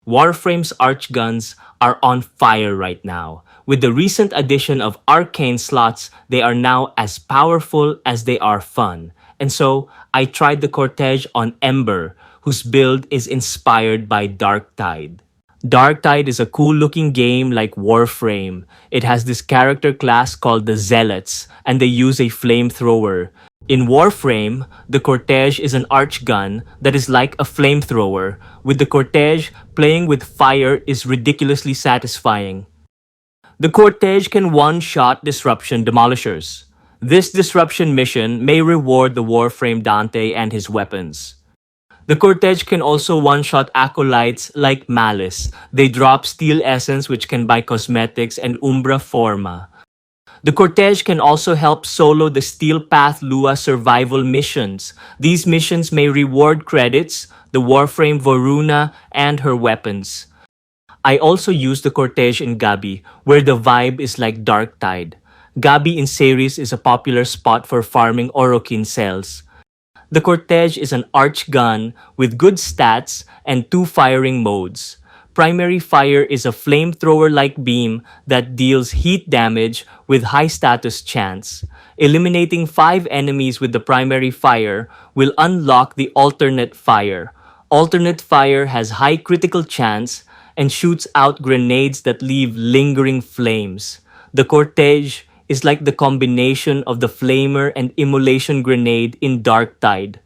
Warframe's archguns are on fire right now. With the recent addition of arcane slots, they are now as powerful as they are fun. And so, I tried the Cortege on Ember, whose build is inspired by Darktide. Darktide is a cool looking game like Warframe. It has this character class called the Zealots, and they use a flamethrower. In Warframe, the Cortege is an archgun that is like a flamethrower. With the Cortege, playing with fire is ridiculously satisfying. The Cortege can one-shot disruption demolishers. This disruption mission may reward the Warframe Dante and his weapons. The Cortege can also one-shot acolytes like Malice. They drop Steel Essence which can buy cosmetics and Umbra Forma. The Cortege can also help solo the Steel Path Lua survival missions. These missions may reward credits, the Warframe Voruna, and her weapons. I also use the Cortege in Gabi, where the vibe is like Darktide. Gabi in Ceres is a popular spot for farming Orokin cells. The Cortege is an arch gun with good stats and two firing modes. Primary fire is a flamethrower-like beam that deals heat damage with high status chance. Eliminating 5 enemies with the primary fire will unlock the alternate fire. Alternate fire has high critical chance and shoots out grenades that leave lingering flames. The Cortege is like the combination of the Flamer and Immolation grenade in Darktide.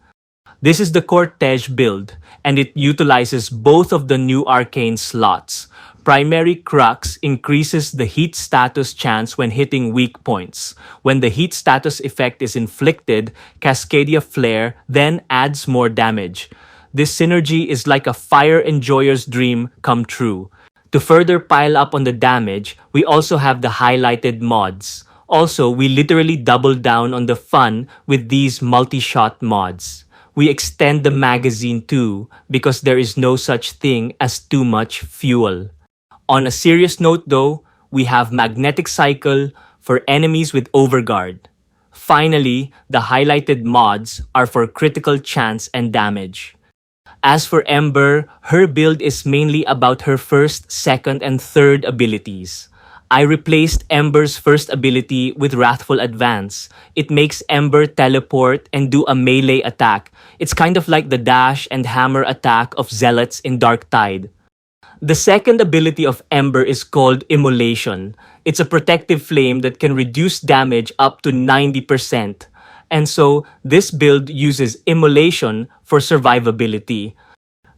This is the Cortege build, and it utilizes both of the new arcane slots. Primary Crux increases the heat status chance when hitting weak points. When the heat status effect is inflicted, Cascadia Flare then adds more damage. This synergy is like a fire enjoyer's dream come true. To further pile up on the damage, we also have the highlighted mods. Also, we literally double down on the fun with these multi-shot mods. We extend the magazine too because there is no such thing as too much fuel. On a serious note though, we have Magnetic Cycle for enemies with Overguard. Finally, the highlighted mods are for critical chance and damage. As for Ember, her build is mainly about her first, second, and third abilities. I replaced Ember's first ability with Wrathful Advance. It makes Ember teleport and do a melee attack. It's kind of like the dash and hammer attack of Zealots in Darktide. The second ability of Ember is called Immolation. It's a protective flame that can reduce damage up to 90%. And so, this build uses Immolation for survivability.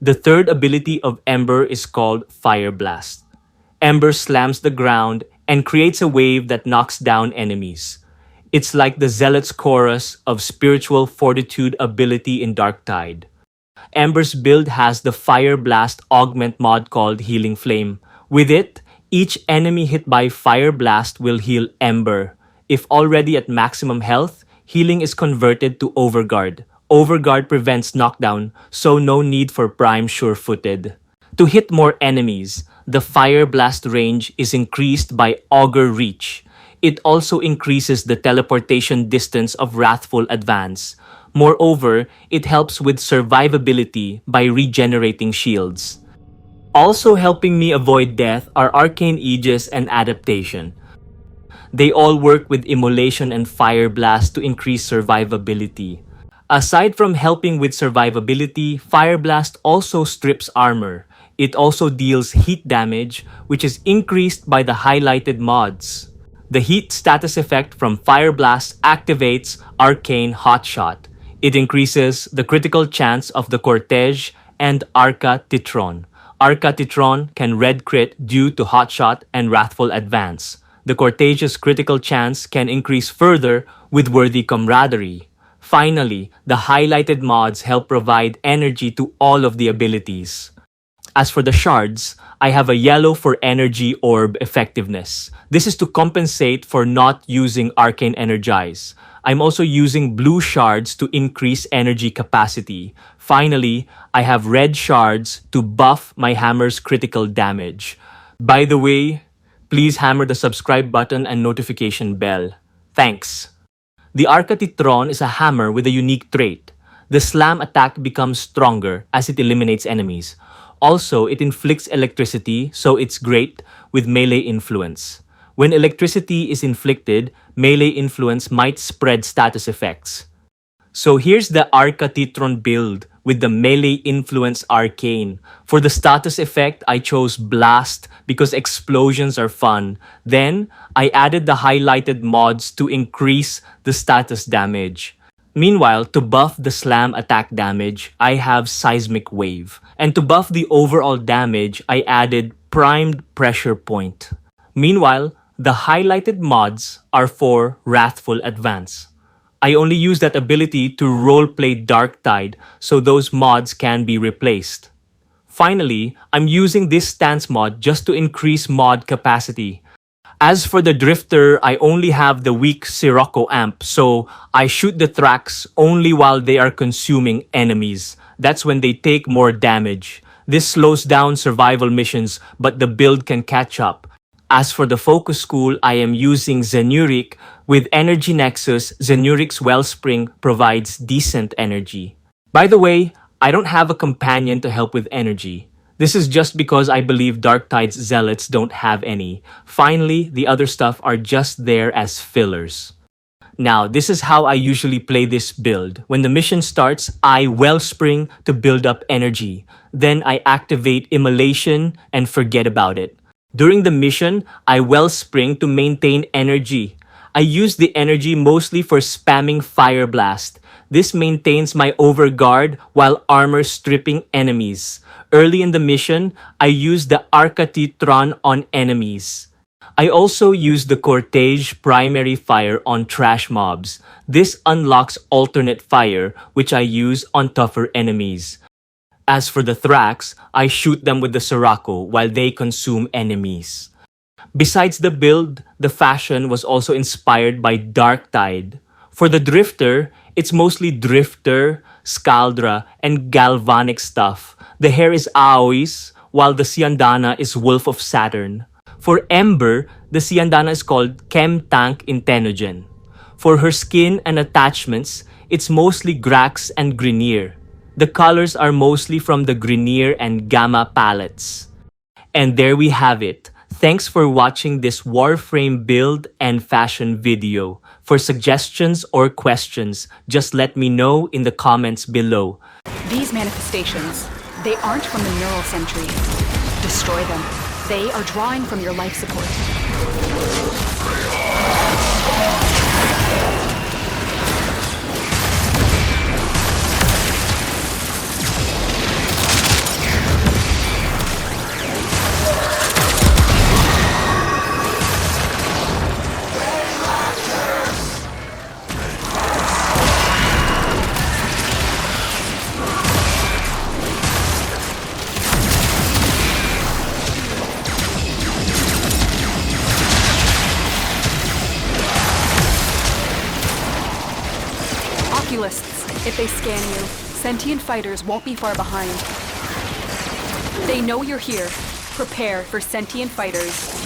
The third ability of Ember is called Fire Blast. Ember slams the ground and creates a wave that knocks down enemies. It's like the Zealot's chorus of spiritual fortitude ability in Darktide. Ember's build has the Fire Blast augment mod called Healing Flame. With it, each enemy hit by Fire Blast will heal Ember. If already at maximum health, healing is converted to Overguard. Overguard prevents knockdown, so no need for Prime Sure-Footed. To hit more enemies, the Fire Blast range is increased by Augur Reach. It also increases the teleportation distance of Wrathful Advance. Moreover, it helps with survivability by regenerating shields. Also helping me avoid death are Arcane Aegis and Adaptation. They all work with Immolation and Fire Blast to increase survivability. Aside from helping with survivability, Fire Blast also strips armor. It also deals heat damage, which is increased by the highlighted mods. The heat status effect from Fire Blast activates Arcane Hotshot. It increases the critical chance of the Cortege and Arca Titron. Arca Titron can red crit due to Hotshot and Wrathful Advance. The Cortege's critical chance can increase further with Worthy Camaraderie. Finally, the highlighted mods help provide energy to all of the abilities. As for the shards, I have a yellow for energy orb effectiveness. This is to compensate for not using Arcane Energize. I'm also using blue shards to increase energy capacity. Finally, I have red shards to buff my hammer's critical damage. By the way, please hammer the subscribe button and notification bell. Thanks! The Arca Titron is a hammer with a unique trait. The slam attack becomes stronger as it eliminates enemies. Also, it inflicts electricity, so it's great with melee influence. When electricity is inflicted, melee influence might spread status effects. So here's the Arca Titron build with the melee influence arcane. For the status effect, I chose Blast because explosions are fun. Then, I added the highlighted mods to increase the status damage. Meanwhile, to buff the slam attack damage, I have Seismic Wave. And to buff the overall damage, I added Primed Pressure Point. Meanwhile, the highlighted mods are for Wrathful Advance. I only use that ability to roleplay Darktide, so those mods can be replaced. Finally, I'm using this stance mod just to increase mod capacity. As for the Drifter, I only have the weak Sirocco amp, so I shoot the Thrax only while they are consuming enemies. That's when they take more damage. This slows down survival missions, but the build can catch up. As for the Focus School, I am using Zenuric. With Energy Nexus, Zenuric's Wellspring provides decent energy. By the way, I don't have a companion to help with energy. This is just because I believe Darktide's Zealots don't have any. Finally, the other stuff are just there as fillers. Now, this is how I usually play this build. When the mission starts, I Wellspring to build up energy. Then I activate Immolation and forget about it. During the mission, I Wellspring to maintain energy. I use the energy mostly for spamming Fire Blast. This maintains my overguard while armor stripping enemies. Early in the mission, I use the Arca Titron on enemies. I also use the Cortege primary fire on trash mobs. This unlocks alternate fire, which I use on tougher enemies. As for the Thrax, I shoot them with the Sirocco while they consume enemies. Besides the build, the fashion was also inspired by Darktide. For the Drifter, it's mostly Drifter, Scaldra, and Galvanic stuff. The hair is Aoi's, while the Siandana is Wolf of Saturn. For Ember, the Siandana is called Chem Tank Intenogen. For her skin and attachments, it's mostly Grax and Grenier. The colors are mostly from the Grenier and Gamma palettes. And there we have it. Thanks for watching this Warframe build and fashion video. For suggestions or questions, just let me know in the comments below. These manifestations, they aren't from the neural sentry. Destroy them. They are drawing from your life support. If they scan you, sentient fighters won't be far behind. They know you're here. Prepare for sentient fighters.